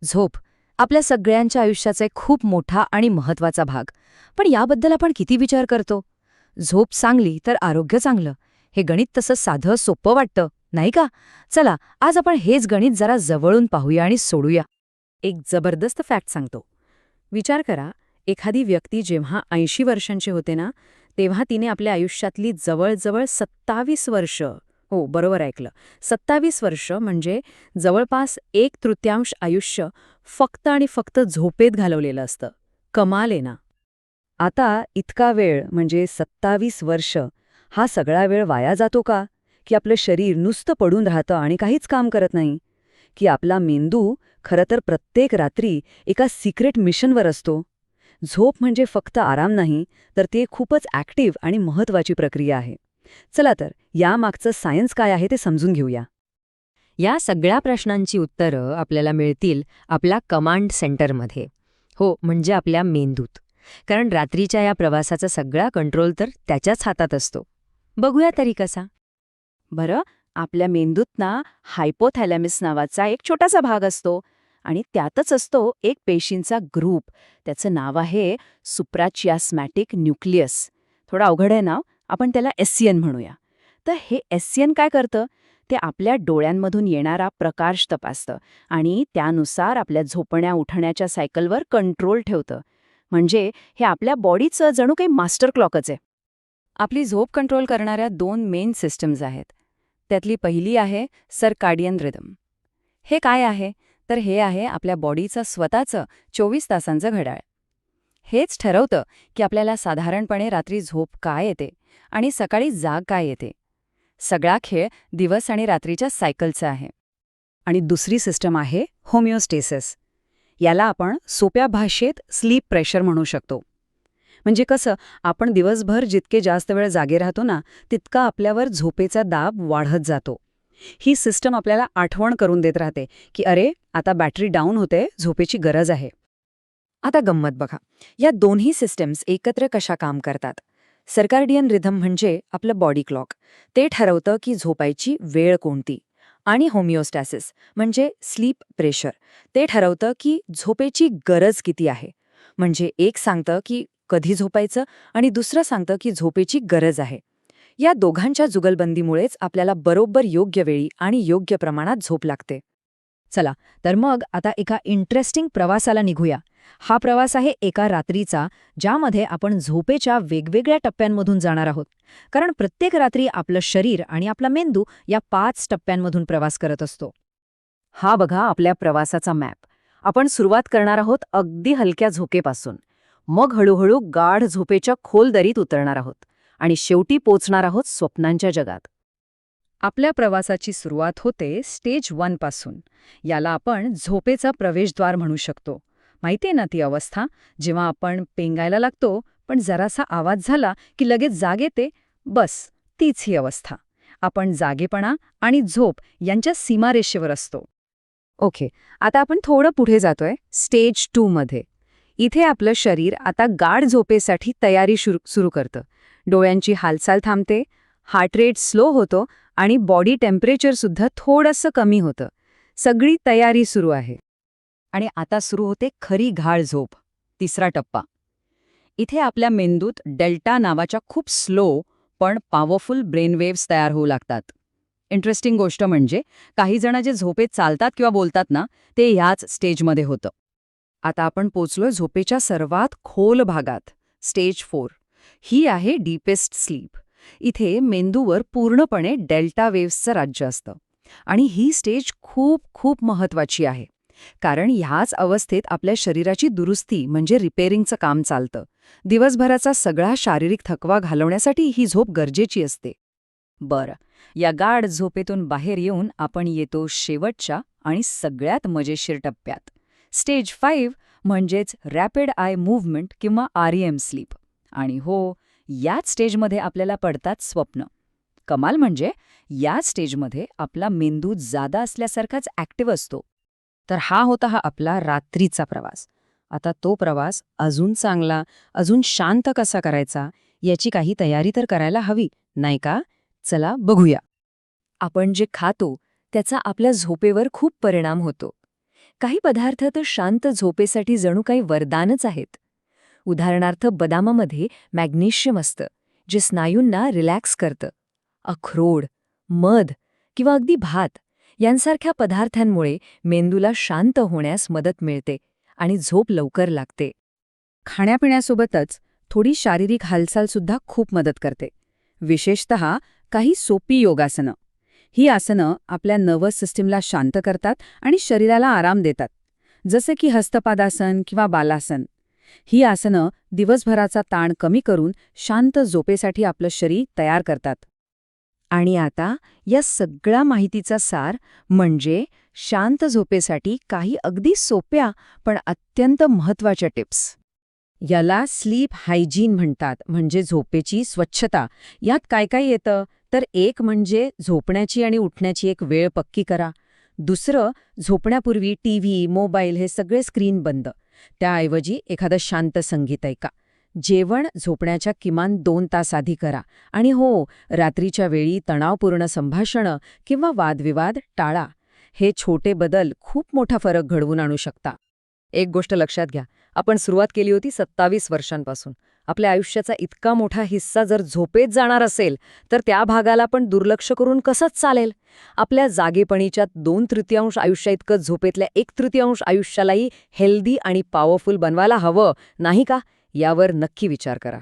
झोप आपल्या सगळ्यांच्या आयुष्याचा एक खूप मोठा आणि महत्वाचा भाग. पण याबद्दल आपण किती विचार करतो? झोप चांगली तर आरोग्य चांगलं, हे गणित तसं साधं सोपं वाटतं, नाही का? चला, आज आपण हेच गणित जरा जवळून पाहूया आणि सोडूया. एक जबरदस्त फॅक्ट सांगतो. विचार करा, एखादी व्यक्ती जेव्हा 80 वर्षांची होते ना, तेव्हा तिने आपल्या आयुष्यातली जवळजवळ 27 वर्ष, हो बरोबर ऐकलं, 27 वर्ष म्हणजे जवळपास 1/3 आयुष्य फक्त आणि फक्त झोपेत घालवलेलं असतं. कमाल आहे ना. आता इतका वेळ म्हणजे 27 वर्ष, हा सगळा वेळ वाया जातो का? की आपलं शरीर नुसतं पडून राहतं आणि काहीच काम करत नाही? की आपला मेंदू खरं तर प्रत्येक रात्री एका सिक्रेट मिशनवर असतो? झोप म्हणजे फक्त आराम नाही, तर ती खूपच ॲक्टिव्ह आणि महत्त्वाची प्रक्रिया आहे. चला तर, यामागचं सायन्स काय आहे ते समजून घेऊया. या सगळ्या प्रश्नांची उत्तरं आपल्याला मिळतील आपल्या कमांड सेंटरमध्ये. हो, म्हणजे आपल्या मेंदूत. कारण रात्रीच्या या प्रवासाचा सगळा कंट्रोल तर त्याच्याच हातात असतो. बघूया तरी कसा. बरं, आपल्या मेंदूत ना हायपोथॅलॅमिस नावाचा एक छोटासा भाग असतो आणि त्यातच असतो एक पेशींचा ग्रुप. त्याचं नाव आहे सुप्राचियास्मॅटिक न्यूक्लियस. थोडं अवघड आहे नाव, आपण त्याला एससीएन म्हणूया. तर हे एससीएन काय करतं? ते आपल्या डोळ्यांमधून येणारा प्रकाश तपासतं आणि त्यानुसार आपल्या झोपण्या उठण्याच्या सायकलवर कंट्रोल ठेवतं. म्हणजे हे आपल्या बॉडीचं जणू काही मास्टर क्लॉकच आहे. आपली झोप कंट्रोल करणाऱ्या 2 मेन सिस्टम्स आहेत. त्यातली पहिली आहे सर्काडियन रिदम. हे काय आहे? तर हे आहे आपल्या बॉडीचं स्वतःचं 24 तासांचं घड्याळ. हेच ठरवतं की आपल्याला साधारणपणे रात्री झोप काय येते आणि सकाळी जाग काय येते. सगळा खेळ दिवस आणि रात्रीच्या सायकलचा आहे. आणि दुसरी सिस्टम आहे होमिओस्टेसिस. याला आपण सोप्या भाषेत स्लीप प्रेशर म्हणू शकतो. म्हणजे कसं, आपण दिवसभर जितके जास्त वेळ जागे राहतो ना, तितका आपल्यावर झोपेचा दाब वाढत जातो. ही सिस्टम आपल्याला आठवण करून देत राहते की अरे, आता बॅटरी डाऊन होते, झोपेची गरज आहे. आता गंमत बघा. या दोन्ही सिस्टम्स एकत्र कशा काम करतात. सर्काडियन रिथम म्हणजे आपलं बॉडी क्लॉक. ते ठरवतं की झोपायची वेळ कोणती. आणि होमिओस्टॅसिस म्हणजे स्लीप प्रेशर. ते ठरवतं की झोपेची गरज किती आहे. म्हणजे एक सांगतं की कधी झोपायचं आणि दुसरं सांगतं की झोपेची गरज आहे. या दोघांच्या जुगलबंदीमुळेच आपल्याला बरोबर योग्य वेळी आणि योग्य प्रमाणात झोप लागते. चला, तर मग आता एका इंटरेस्टिंग प्रवासाला निघूया. हा प्रवास आहे एका रात्रीचा, ज्यामध्ये आपण झोपेच्या वेगवेगळ्या टप्प्यांमधून जाणार आहोत. कारण प्रत्येक रात्री आपलं शरीर आणि आपला मेंदू या 5 टप्प्यांमधून प्रवास करत असतो. हा बघा आपल्या प्रवासाचा मॅप. आपण सुरुवात करणार आहोत अगदी हलक्या झोकेपासून. मग हळूहळू गाढ झोपेच्या खोल दरीत उतरणार आहोत आणि शेवटी पोचणार आहोत स्वप्नांच्या जगात. आपल्या प्रवासाची सुरुवात होते स्टेज 1 पासून. याला आपण झोपेचा प्रवेशद्वार म्हणू शकतो. माहितीये ना ती अवस्था, जेव्हा आपण पेंगायला लागतो, पण जरासा आवाज झाला की लगेच जाग येते? बस, तीच ही अवस्था. आपण जागेपणा आणि झोप यांच्या सीमारेषेवर असतो. ओके, आता आपण थोडं पुढे जातोय स्टेज 2 मध्ये. इथे आपलं शरीर आता गाढ झोपेसाठी तयारी सुरू करतं. डोळ्यांची हालचाल थांबते, हार्ट रेट स्लो होतो आणि बॉडी टेम्परेचर सुद्धा थोडंसं कमी होतं. सगळी तयारी सुरू आहे. आणि आता सुरू होते खरी घाळ झोप, तिसरा टप्पा. इथे आपल्या मेंदूत डेल्टा नावाच्या खूप स्लो पण पॉवरफुल ब्रेनवेव्स तयार होऊ लागतात. इंटरेस्टिंग गोष्ट म्हणजे काही जण जे झोपेत चालतात किंवा बोलतात ना, ते ह्याच स्टेजमध्ये होतं. आता आपण पोचलोय झोपेच्या सर्वात खोल भागात, स्टेज 4. ही आहे डीपेस्ट स्लीप. इथे मेंदूवर पूर्णपणे डेल्टा वेव्सचं राज्य असतं. आणि ही स्टेज खूप खूप महत्वाची आहे. कारण ह्याच अवस्थेत आपल्या शरीराची दुरुस्ती म्हणजे रिपेअरिंगचं काम चालतं. दिवसभराचा सगळा शारीरिक थकवा घालवण्यासाठी ही झोप गरजेची असते. बरं, या गाढ झोपेतून बाहेर येऊन आपण येतो शेवटच्या आणि सगळ्यात मजेशीर टप्प्यात, स्टेज 5 म्हणजेच रॅपिड आय मूव्हमेंट किंवा REM स्लीप. आणि हो, याच स्टेजमध्ये आपल्याला पडतात स्वप्न. कमाल म्हणजे या स्टेजमध्ये आपला मेंदू जादा असल्यासारखाच ॲक्टिव्ह असतो. तर हा होता आपला रात्रीचा प्रवास. आता तो प्रवास अजून चांगला, अजून शांत कसा करायचा, याची काही तयारी तर करायला हवी, नाही का? चला बघूया. आपण जे खातो त्याचा आपल्या झोपेवर खूप परिणाम होतो. काही पदार्थ तर शांत झोपेसाठी जणू काही वरदानच आहेत. उदाहरणार्थ बदामामध्ये मॅग्नेशियम असतं, जे स्नायूंना रिलॅक्स करतं. अक्रोड, मध किंवा अगदी भात यांसारख्या पदार्थांमुळे मेंदूला शांत होण्यास मदत मिळते आणि झोप लवकर लागते. खाण्यापिण्यासोबतच थोडी शारीरिक हालचालसुद्धा खूप मदत करते. विशेषतः काही सोपी योगासनं. ही आसनं आपल्या नर्वस सिस्टीमला शांत करतात आणि शरीराला आराम देतात, जसे की हस्तपादासन किंवा बालासन. ही आसनं दिवसभराचा ताण कमी करून शांत झोपेसाठी आपलं शरीर तयार करतात. आणि आता या सगळ्या माहितीचा सार म्हणजे शांत झोपेसाठी काही अगदी सोप्या पण अत्यंत महत्त्वाच्या टिप्स. याला स्लीप हायजीन म्हणतात, म्हणजे झोपेची स्वच्छता. यात काय काय येतं तर एक म्हणजे झोपण्याची आणि उठण्याची एक वेळ पक्की करा. दुसरं, झोपण्यापूर्वी टीव्ही, मोबाईल हे सगळे स्क्रीन बंद. त्याऐवजी एखादं शांत संगीत ऐका. जेवण झोपण्याच्या किमान 2 तास आधी करा. आणि हो, रात्रीच्या वेळी तणावपूर्ण संभाषणं किंवा वादविवाद टाळा. हे छोटे बदल खूप मोठा फरक घडवून आणू शकता. एक गोष्ट लक्षात घ्या, आपण सुरुवात केली होती 27 वर्षांपासून. आपल्या आयुष्याचा इतका मोठा हिस्सा जर झोपेत जाणार असेल तर त्या भागाला पण दुर्लक्ष करून कसंच चालेल. आपल्या जागेपणीच्या 2/3 आयुष्याइतकं झोपेतल्या 1/3 आयुष्यालाही हेल्दी आणि पॉवरफुल बनवायला हवं, नाही का? यावर नक्की विचार करा.